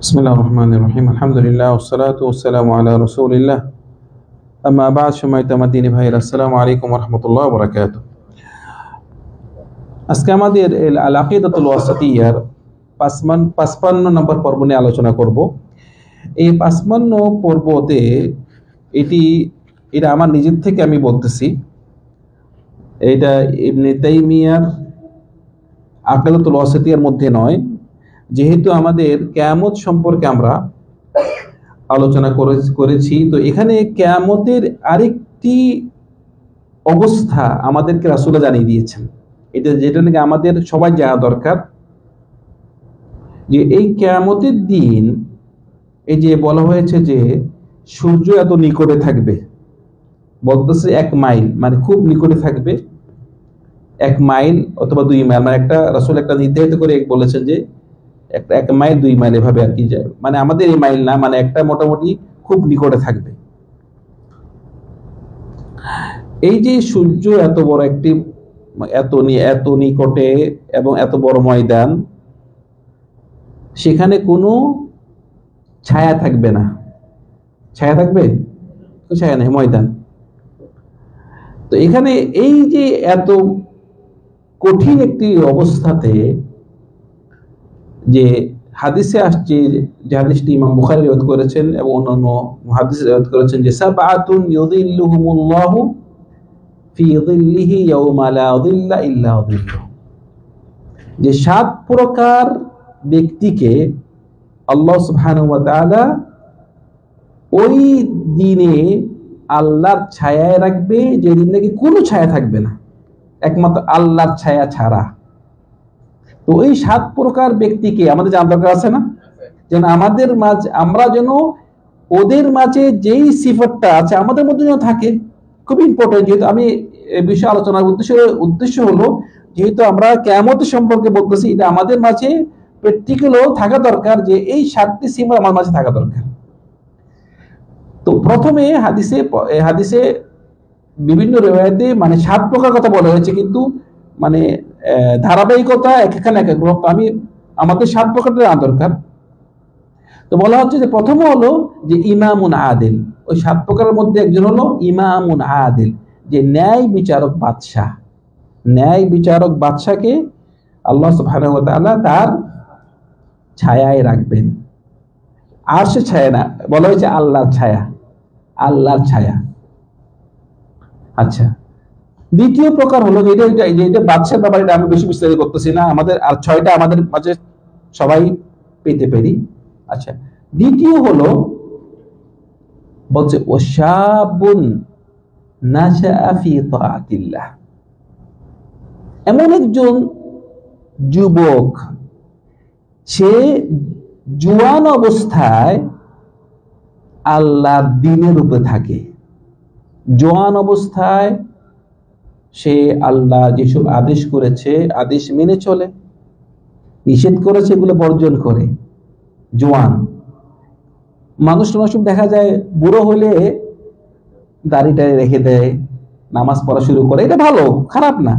বিসমিল্লাহির রহমানির রহিম। আলহামদুলিল্লাহ ওয়াসসালাতু ওয়াসসালামু আলা রাসূলিল্লাহ। আম্মা বা'দ, সম্মানিত দিনী ভাইয়েরা, আসসালামু আলাইকুম ওয়া রাহমাতুল্লাহি ওয়া বারাকাতুহু। আজকে আমাদের আল আকিদাতুল ওয়াসিতিয়ার 55 নম্বর পর্ব নিয়ে আলোচনা করব। এই 55 পর্বতে এটা আমার নিজের থেকে আমি বলতেছি, এটা ইবনে তাইমিয়ার আকিদাতুল ওয়াসিতিয়ার মধ্যে নয়। যেহেতু আমাদের কিয়ামত সম্পর্কে আমরা আলোচনা করেছি, তো এখানে কিয়ামতের আরেকটি অবস্থা আমাদেরকে রাসূলুল্লাহ জানিয়ে দিয়েছেন, যেটা নাকি আমাদের সবাই জানা দরকার। যে এই কিয়ামতের দিন, এই যে বলা হয়েছে যে সূর্য এত নিকটে থাকবে, বলতেছে 1 মাইল, মানে খুব নিকটে থাকবে। 1 মাইল অথবা 2 মাইল, মানে একটা রাসূল একটা নির্ধারিত করে বলেছেন যে 1 মাইল 2 মাইল এভাবে আর কি যায়, মানে আমাদের এই মাইল না, মানে একটা মোটামুটি খুব নিকটে থাকবে। এই যে সূর্য এত বড় একটি এত নিকটে এবং এত বড় ময়দান, সেখানে কোনো ছায়া থাকবে না। ছায়া থাকবে? ছায়া নেই, ময়দান। তো এখানে এই যে এত কঠিন একটি অবস্থাতে, যে হাদিসে আসছে, যে হাদিসটি ইমাম বুখারী রিওয়ায়াত করেছেন এবং অন্যান্য মুহাদ্দিস রিওয়ায়াত করেছেন, যে সাবআতুন ইউযিল্লুহুমুল্লাহু ফি যিল্লিহি ইয়াওমা লা যিল্লা ইল্লা যিল্লুহু, যে 7 প্রকার ব্যক্তিকে আল্লাহ সুবহানাহু ওয়া তাআলা ওই দিনে আল্লাহর ছায়ায় রাখবে, যেদিন নাকি কোনো ছায়া থাকবে না, একমাত্র আল্লাহর ছায়া ছাড়া। তো এই 7 প্রকার ব্যক্তিকে আমাদের জানা দরকার আছে না? যেন আমাদের মাঝে, আমরা যেন ওদের মাঝে যেই সিফাতটা আছে আমাদের মধ্যে যেন থাকে। খুব ইম্পর্টেন্ট। যেহেতু আমি এই বিষয়ে আলোচনার উদ্দেশ্য হলো, যেহেতু আমরা কিয়ামত সম্পর্কে বলতেছি, এটা আমাদের মাঝে প্র্যাকটিক্যালও থাকা দরকার, যে এই 7টি সিফাত আমার মাঝে থাকা দরকার। তো প্রথমে হাদিসে বিভিন্ন রিওয়ায়াতে মানে 7 প্রকার কথা বলা হয়েছে, কিন্তু মানে ধারাবাহিকতা এখানে এক এক রকম। আমাদের 7 প্রকারটা জানা দরকার। তো বলা হচ্ছে যে প্রথম হলো যে ইমামুন আদিল। ওই 7 প্রকারের মধ্যে একজন হলো ইমামুন আদিল, যে ন্যায় বিচারক বাদশাহ। ন্যায় বিচারক বাদশাকে আল্লাহ সুবহানাহু ওয়া তাআলা তার ছায়ায় রাখবেন। আর সে ছায়া না, বলা হয়েছে আল্লাহর ছায়া, আল্লাহর ছায়া। আচ্ছা, দ্বিতীয় প্রকার হলো, এটা বাদশার ব্যাপারে, এটা আমি বেশি বিস্তারিত করতেছি না, আমাদের আর 6টা আমাদের মাঝে সবাই পেতে পারি। আচ্ছা, দ্বিতীয় হলো বলছে ওয়াশাবুন নাশাআ ফি তাআতিল্লাহ, এমন একজন যুবক, সে জোয়ান অবস্থায় আল্লাহর দ্বীনের উপরে থাকে। জোয়ান অবস্থায় সে আল্লাহ যেসব আদেশ করেছে আদেশ মেনে চলে, নিষেধ করেছে এগুলো বর্জন করে। জোয়ান মানুষ দেখা যায় বুড়ো হলে দাড়িটাই রেখে দেয়, নামাজ পড়া শুরু করে, এটা ভালো, খারাপ না।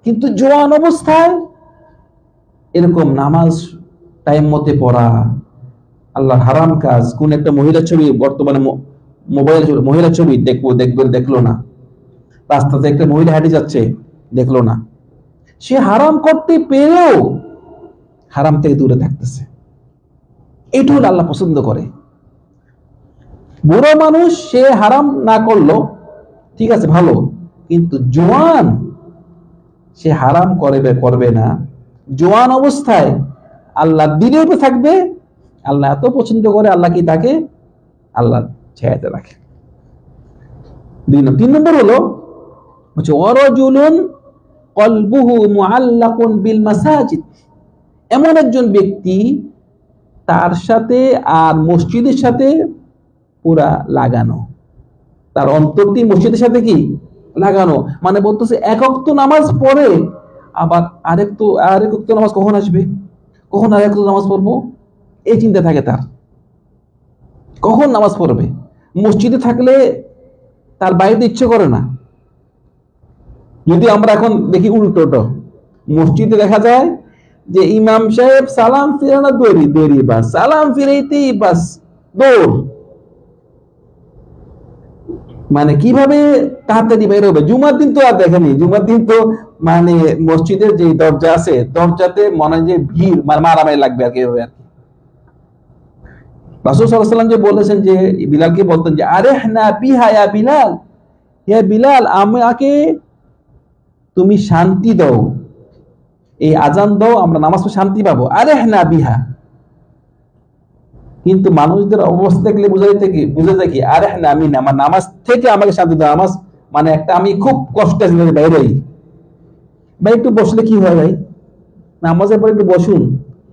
কিন্তু জোয়ান অবস্থায় এরকম নামাজ টাইম মতে পড়া, আল্লাহর হারাম কাজ, কোন একটা মহিলা ছবি, বর্তমানে মোবাইল মহিলা ছবি দেখলো না, রাস্তাতে একটা মহিলা হাঁটে যাচ্ছে, দেখলো না, সে হারাম করতে পেরেও হারাম থেকে দূরে থাকতেছে। এটা হলো আল্লাহ পছন্দ করে। বুড়ো মানুষ সে হারাম না করলো, ঠিক আছে, ভালো, কিন্তু জোয়ান সে হারাম করবে না। জোয়ান অবস্থায় আল্লাহ দ্বীনের উপরে থাকবে। আল্লাহ এত পছন্দ করে, আল্লাহ কি তাকে আল্লাহ ছায়াতে রাখে। 3 নম্বর হলো ওয়ারাজুলুন কলবুহু মুআল্লাকুন বিল মাসাজিদ, এমন একজন ব্যক্তি, তার সাথে আর মসজিদের সাথে পুরা লাগানো, তার অন্তরটি মসজিদের সাথে কি লাগানো। মানে বলতেছে 1 ওয়াক্ত নামাজ পড়ে, আবার আরেক ওয়াক্ত নামাজ কখন আসবে, কখন আরেক ওয়াক্ত নামাজ পড়বো, এই চিন্তা থাকে তার, কখন নামাজ পড়বে। মসজিদে থাকলে তার বাইরে ইচ্ছে করে না। যদি আমরা এখন দেখি উল্টোটো, মসজিদে দেখা যায় যে ইমাম সাহেব সালাম ফিরে না দেরি দেরি, বাস সালাম ফিরেইতেই বাস দৌড়। মানে কিভাবে তাড়াতাড়ি বের হবে। জুমার দিন তো আর দেখেনি, জুমার দিন তো মানে মসজিদের যে দরজা আছে দরজাতে মনে হয় যে ভিড়, মানে মারামারি লাগবে আর কি। রাসূল সাল্লাল্লাহু আলাইহি ওয়াসাল্লাম যে বলেছেন যে বিলালকে বলতেন যে আরেহনা বিহা ইয়া বিলাল, হে বিলাল আমাকে তুমি শান্তি দাও, এই আজান দাও, আমরা নামাজ পড়ে শান্তি পাবো, আরেহনা বিহা। কিন্তু মানুষদের অবস্থা দেখলে বুঝা যায় কি আরেহনা আমি না, আমার নামাজ থেকে আমাকে শান্তি দাও। নামাজ মানে একটা আমি খুব কষ্ট আছে বাইরেই, ভাই একটু বসলে কি হয় ভাই, নামাজের পর একটু বসুন,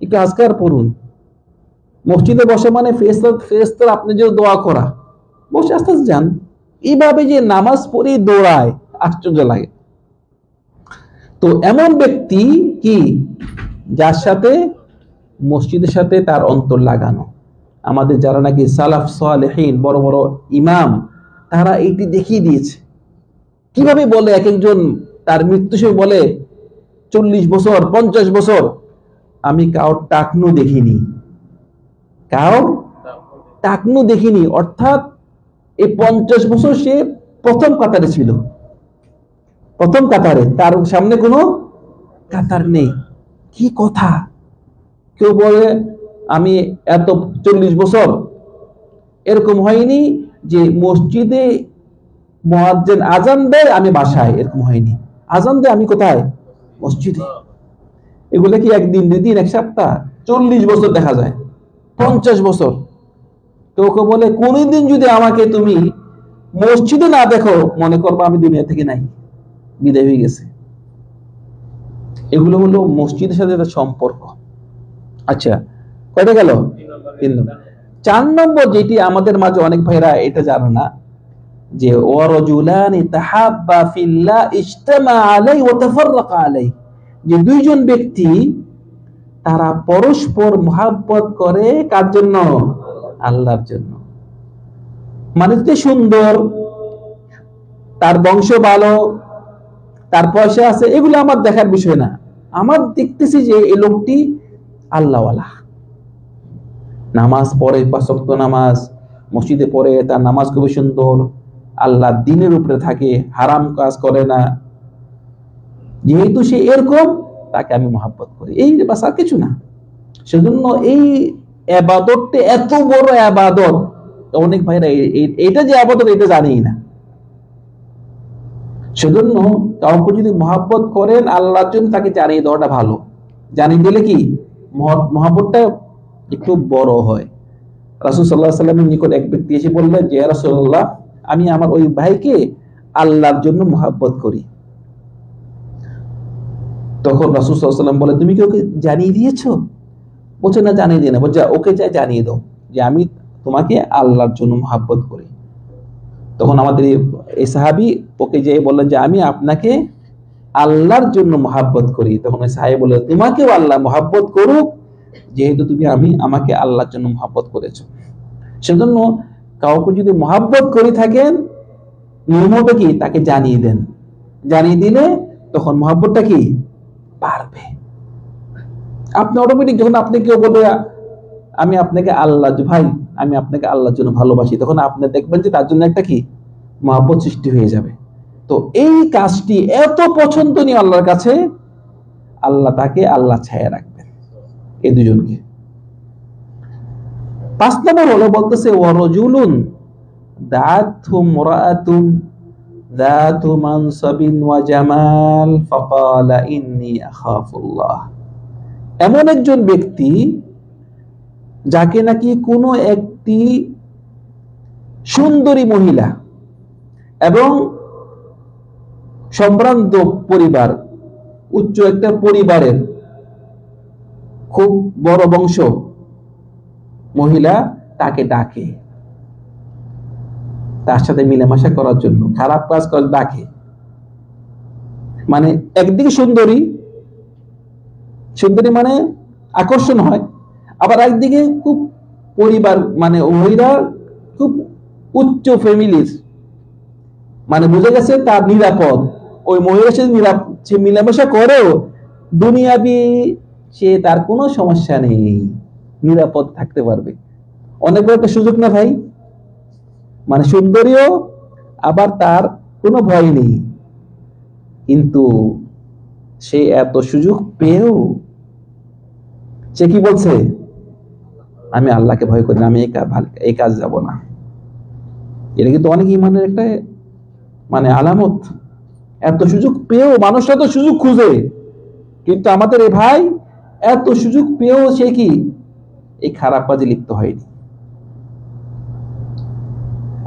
একটু আজকার পড়ুন। মসজিদে বসে মানে ফেরেশতার আপনি যে দোয়া করা, বসে আস্তে আস্তে যান। এইভাবে যে নামাজ পড়ে দৌড়ায়, আশ্চর্য লাগে। তো এমন ব্যক্তি কি যার সাথে মসজিদের সাথে তার অন্তর লাগানো। আমাদের যারা নাকি সালাফ সালেহিন বড় বড় ইমাম, তারা এইটি দেখিয়ে দিয়েছে। কিভাবে বলে এক একজন তার মৃত্যু সময় বলে 40 বছর 50 বছর আমি কাউর টাকনু দেখিনি, কাউর টাকনু দেখিনি। অর্থাৎ এই 50 বছর সে প্রথম কাতারে ছিল, প্রথম কাতারে, তার সামনে কোনো কাতার নেই। কি কথা! কেউ বলে আমি এত 40 বছর এরকম হয়নি যে মসজিদে মুয়াজ্জিন আজান দেয় আমি বাসায়, এরকম হয়নি। আজান দেয় আমি কোথায়? মসজিদে। এগুলো কি একদিন, 2 দিন, 1 সপ্তাহ? 40 বছর দেখা যায়, 50 বছর। কেউ কেউ বলে কোনদিন যদি আমাকে তুমি মসজিদে না দেখো, মনে করবো আমি দুনিয়া থেকে নাই, বিদায় হয়ে গেছে। এগুলো হলো মসজিদের সাথে একটা সম্পর্ক। আচ্ছা, কয়টা গেল? 3 নম্বর। 4 নম্বর যেটি আমাদের মাঝে অনেক ভাইরা এটা জানে না, যে ওয়ারাজুলানি তাহাব্বা ফিল্লাহ ইজতামা আলাইহি ওয়া তাফাররাকা আলাইহি, যে দুইজন ব্যক্তি তারা পরস্পর মহব্বত করে কার জন্য? আল্লাহর জন্য। মানে যে সুন্দর, তার বংশ ভালো, তার পয়সা আছে, এগুলো আমার দেখার বিষয় না। আমার দেখতেছি যে এই লোকটি আল্লাহওয়ালা, নামাজ পড়ে, 5 ওয়াক্ত নামাজ মসজিদে পড়ে, তার নামাজ খুবই সুন্দর, আল্লাহর দ্বীনের উপরে থাকে, হারাম কাজ করে না। যেহেতু সে এরকম, তাকে আমি মহব্বত করি, এই বাস, আর কিছু না। সেজন্য এই ইবাদতটা এত বড় ইবাদত, অনেক ভাইরা এটা যে ইবাদত এটা জানেই না। সেজন্য কাউকে যদি মহব্বত করেন আল্লাহর জন্য, তাকে জানিয়ে দেওয়াটা ভালো। জানিয়ে দিলে কি মহব্বতটা একটু বড় হয়। রাসূল সাল্লাল্লাহু আলাইহি ওয়াসাল্লামের নিকট এক ব্যক্তি এসে বললেন যে ইয়া রাসূলুল্লাহ, আমি আমার ওই ভাইকে আল্লাহর জন্য মহব্বত করি। তখন রাসূল সাল্লাল্লাহু আলাইহি ওয়াসাল্লাম বলে, তুমি কি ওকে জানিয়ে দিয়েছো? বলছে না, জানিয়ে দিই না। বলছে ওকে যা জানিয়ে দাও যে আমি তোমাকে আল্লাহর জন্য মহব্বত করি। তখন আমাদের এই সাহাবী ওকে যেয়ে বললেন যে আমি আপনাকে আল্লাহর জন্য মহব্বত করি। তখন ওই সাহাবী বললেন তোমাকেও আল্লাহ মহব্বত করুক, যেহেতু তুমি আমাকে আল্লাহর জন্য মহব্বত করেছো। সেজন্য কাউকে যদি মহব্বত করে থাকেন, নিয়ম হবে কি তাকে জানিয়ে দেন। জানিয়ে দিলে তখন মহব্বতটা কি বাড়বে। আপনি অটোমেটিক যখন আপনি কেউ বলবে আমি আপনাকে আল্লাহ, ভাই আমি আপনাকে আল্লাহর জন্য ভালোবাসি, তখন আপনি দেখবেন যে তার জন্য একটা কি মহব্বত সৃষ্টি হয়ে যাবে। তো এই কাজটি এত পছন্দনীয় আল্লাহর কাছে, আল্লাহ তাকে আল্লাহ ছায়া রাখবেন এই দুজনকে। 5 নম্বর হলো বলতেছে ওয়ারাজুলুন দাআতহু মুরাআতুন যাতু মানসাবিন ওয়া জামাল ফাকালা ইন্নী আখাফুল্লাহ। এমন একজন ব্যক্তি যাকে নাকি কোনো একটি সুন্দরী মহিলা এবং সম্ভ্রান্ত পরিবার, উচ্চ একটা পরিবারের খুব বড় বংশ মহিলা তাকে ডাকে তার সাথে মিলেমিশা করার জন্য, খারাপ কাজ করে ডাকে। মানে একদিকে সুন্দরী, সুন্দরী মানে আকর্ষণ হয়, আবার একদিকে খুব পরিবার, মানে মহিলা খুব উচ্চ ফ্যামিলির, মানে বুঝে গেছে তার নিরাপদ। ওই মহিলার সাথে সে মিলেমিশা করেও দুনিয়াবি সে তার কোনো সমস্যা নেই, নিরাপদ থাকতে পারবে। অনেক বড় একটা সুযোগ না ভাই? মানে সুন্দরীও, আবার তার কোনো ভয় নেই, কিন্তু সে এত সুযোগ পেয়েও সে কি বলছে? আমি আল্লাহকে ভয় করি না, আমি এই কাজ যাব না। এটা কিন্তু অনেক ইমানের একটা মানে আলামত। এত সুযোগ পেয়েও, মানুষরা তো সুযোগ খুঁজে, কিন্তু আমাদের এই ভাই এত সুযোগ পেয়েও সে কি এই খারাপ কাজে লিপ্ত হয়নি।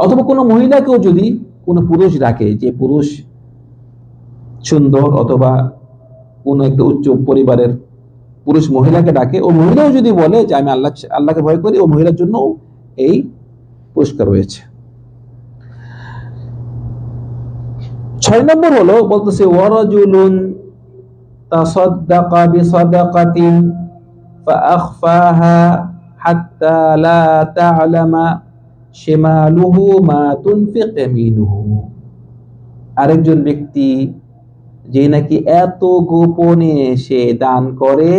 অথবা কোনো মহিলাকেও যদি কোনো পুরুষ ডাকে, যে পুরুষ সুন্দর অথবা কোনো একটা উচ্চ পরিবারের পুরুষ মহিলাকে ডাকে, ও মহিলাও যদি বলে যে আমি আল্লাহকে ভয় করি, ও মহিলার জন্য এই পুরস্কার রয়েছে। 6 নম্বর হলো বলতেছে ওয়ারাজুলুন তাসাদ্দাকা বিসাদাকাতিন ফাআখফাহা হাত্তা লা তা'লামা শিমালুহু মা তুনফিক ইয়ামিনুহু। আরেকজন ব্যক্তি যে নাকি এত গোপনে সে দান করে,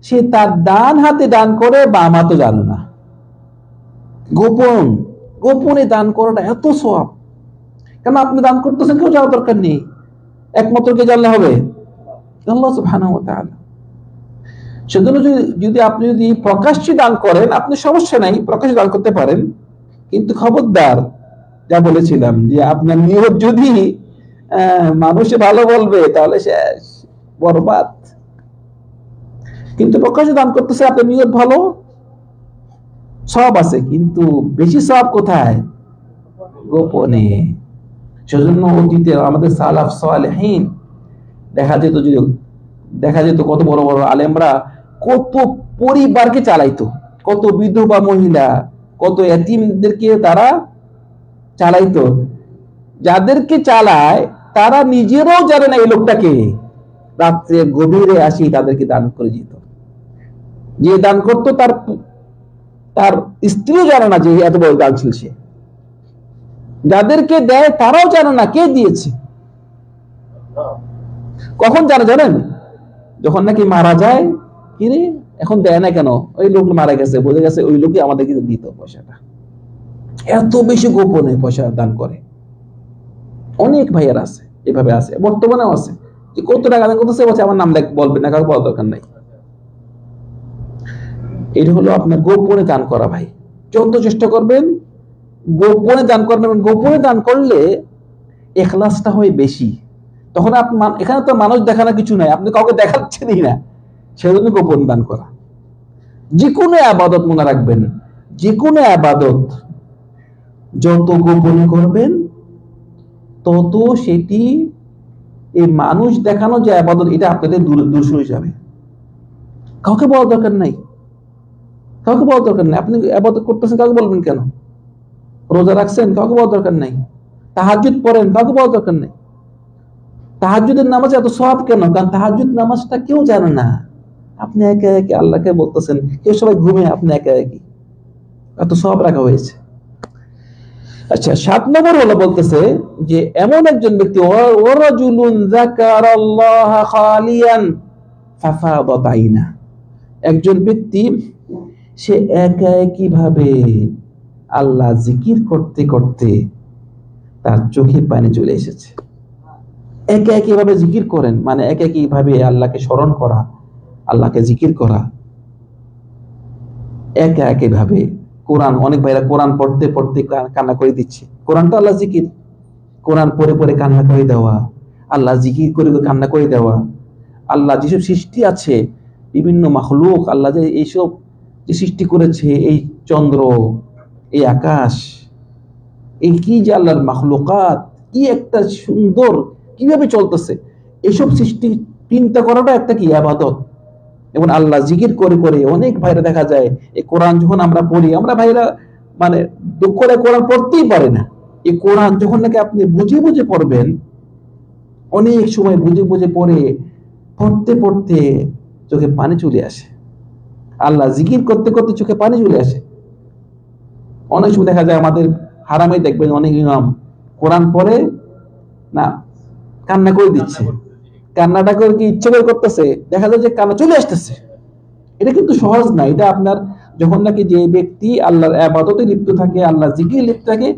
সে তার ডান হাতে দান করে, বাম হাতে জানে না। গোপনে দান করাটা এত সওয়াব। কেন আপনি দান করতেছেন, কেউ জানার দরকার নেই, একমাত্র কে জানলে হবে? আল্লাহ সুবহানাহু ওয়া তাআলা। সেজন্য যদি আপনি যদি প্রকাশ্যে দান করেন, আপনি সমস্যা নাই, প্রকাশ্যে দান করতে পারেন, কিন্তু খবরদার, যা বলেছিলাম যে আপনার নিয়ত যদি মানুষে ভালো বলবে তাহলে শেষ, বরবাদ। কিন্তু প্রকাশ্যে দান করতেছে, আপনার নিয়ত ভালো, সওয়াব আছে, কিন্তু বেশি সওয়াব কোথায়? গোপনে। সেজন্য অতীতে আমাদের সালাফ সালেহিন দেখা যেত কত বড় বড় আলেমরা কত পরিবারকে চালাইতো, কত বিধবা মহিলা, কত এতিমদেরকে তারা চালাইতো। যাদেরকে চালায় তারা নিজেরাও জানে না এই লোকটাকে, রাত্রে গভীরে আসি তাদেরকে দান করে যেত। যে দান করতো তার স্ত্রীও জানে না যে এত বড় দান ছিল সে। যাদেরকে দেয় তারাও জানে না কে দিয়েছে। কখন জানেন? যখন নাকি মারা যায়, কিরে এখন দেয় না কেন? ওই লোক মারা গেছে, বোঝা গেছে ওই লোকই আমাদেরকে দিত পয়সাটা। এত বেশি গোপনে পয়সা দান করে। অনেক ভাইয়ার আছে, এভাবে আছে, বর্তমানেও আছে, যে কত টাকা দান করতেছে, বলছে আমার নাম বলবেন না, কাউকে বলার দরকার নাই। এটা হলো আপনার গোপনে দান করা। ভাই যত চেষ্টা করবেন গোপনে দান করবেন, গোপনে দান করলে ইখলাসটা হয় বেশি। তখন এখানে তো মানুষ দেখানো কিছু নাই, আপনি কাউকে দেখাচ্ছেনই না, সেজন্য গোপন দান করা। যে কোনো আবাদত মনে রাখবেন, যে কোনো আবাদত যত গোপনে করবেন তত সেটি এই মানুষ দেখানো যে আবাদত, এটা আপনাদের দূর হয়ে যাবে। কাউকে বলার দরকার নাই, কাউকে বলার দরকার নাই। আপনি আবাদত করতেছেন, কাউকে বলবেন কেন? রোজা রাখছেন, কাউকে বলার দরকার নাই। তাহাজ্জুদ পড়েন, কাউকে বলার দরকার নাই। তাহাজ্জুদের নামাজ এত সওয়াব কেন? কারণ তাহাজ্জুদ নামাজটা কেউ জানে না, আপনি একা একা আল্লাহকে বলতেছেন, কেউ সবাই ঘুমে, আপনি একা একই, এত সওয়াব রাখা হয়েছে। আচ্ছা, 7 নম্বর হলো বলতেছে যে এমন একজন ব্যক্তি, ওয়ারাজুলুন যাকারাল্লাহ খালিয়ান ফাফাদাত আইনা। একজন ব্যক্তি সে একা একই ভাবে আল্লাহ জিকির করতে করতে তার চোখে পানি চলে এসেছে। একা একই ভাবে জিকির করেন, মানে একা একই ভাবে আল্লাহকে স্মরণ করা, আল্লাহকে জিকির করা, একা একই ভাবে। কোরআন, অনেক ভাইরা কোরআন পড়তে পড়তে কান্না করে দিচ্ছে। কোরআনটা আল্লাহ জিকির, কোরআন পড়ে পড়ে কান্না করে দেওয়া, আল্লাহ জিকির করে কান্না করে দেওয়া। আল্লাহ যেসব সৃষ্টি আছে, বিভিন্ন মাখলুক, আল্লাহ যে এইসব যে সৃষ্টি করেছে, এই চন্দ্র, এই আকাশ, এই কি যে আল্লাহর মাখলুকাত, কি একটা সুন্দর, কিভাবে চলতেছে, এসব সৃষ্টি চিন্তা করাটা একটা কি ইবাদত। এবং আল্লাহ জিকির করে করে অনেক ভাইরা দেখা যায়, এই কোরআন যখন আমরা পড়ি, আমরা ভাইরা মানে দুঃখ করে কোরআন পড়তেই পারে না। এই কোরআন যখন নাকি আপনি বুঝে বুঝে পড়বেন, অনেক সময় বুঝে বুঝে পড়ে পড়তে পড়তে চোখে পানি চলে আসে, আল্লাহ জিকির করতে করতে চোখে পানি চলে আসে। অনেক সময় দেখা যায় আমাদের হারামে দেখবেন অনেক ইমাম কোরআন পড়ে না, কান্না করে দিচ্ছে, কান্নাটা করে কি ইচ্ছে করে করতেছে, দেখা যায় যে কান্না চলে আসতেছে। এটা কিন্তু সহজ না। এটা আপনার যখন নাকি যে ব্যক্তি আল্লাহর ইবাদতে লিপ্ত থাকে, আল্লাহ জিকিরে লিপ্ত থাকে,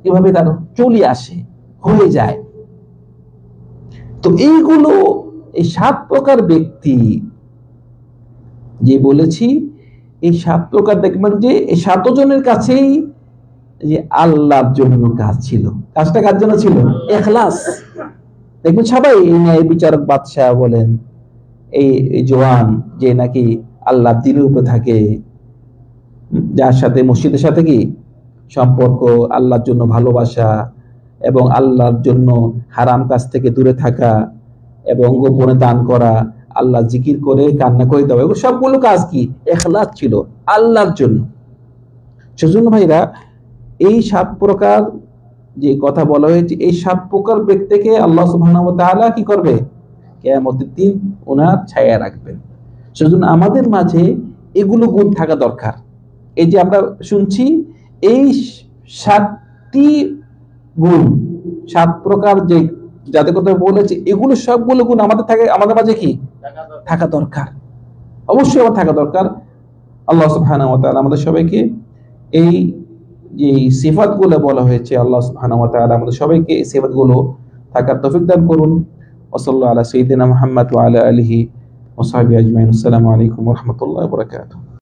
এভাবে তার চলে আসে, হয়ে যায়। তো এইগুলো, এই 7 প্রকার ব্যক্তি যে বলেছি, এই 7 প্রকার দেখবেন যে এই 7 জনের কাছেই যে আল্লাহর জন্য কাজ ছিল। কাজটা কার জন্য ছিল? ইখলাস। দেখবেন সবাই এই ন্যায় বিচারক বাদশাহ বলেন, এই জওয়ান যে নাকি আল্লাহ দিনের উপরে থাকে, যার সাথে মসজিদের সাথে কি সম্পর্ক, আল্লাহর জন্য ভালোবাসা এবং আল্লাহর জন্য হারাম কাজ থেকে দূরে থাকা এবং গোপনে দান করা, আল্লাহ জিকির করে কান্না করে দেওয়া, এগুলো সবগুলো কাজ কি ইখলাস ছিল আল্লাহর জন্য। সেজন্য ভাইরা, এই 7 প্রকার যে কথা বলা হয়েছে, এই 7 প্রকার ব্যক্তিকে আল্লাহ সুবহানাহু ওয়া তাআলা কি করবে? কিয়ামতের দিন ওনার ছায়া রাখবেন। সেজন্য আমাদের মাঝে এগুলো গুণ থাকা দরকার। এই যে আমরা শুনছি, এই 7টি গুণ, 7 প্রকার যে যাদের কথা বলেছি, এগুলো সবগুলো গুণ আমাদের থাকে, আমাদের মাঝে কি থাকা দরকার, অবশ্যই আমার থাকা দরকার। আল্লাহ সুবহানাহু ওয়া তাআলা আমাদের সবাইকে এই যে সিফাতগুলো বলা হয়েছে, আল্লাহ সুবহানাহু ওয়া তাআলা আমাদের সবাইকে এই সিফাতগুলো থাকার তৌফিক দান করুন। ওয়া সাল্লাল্লাহু আলা সাইয়্যিদিনা মুহাম্মদ ওয়া আলা আলিহি ওয়া সাহবিহি আজমাইন। আসসালামু আলাইকুম ওয়া রাহমাতুল্লাহি ওয়া বারাকাতুহু।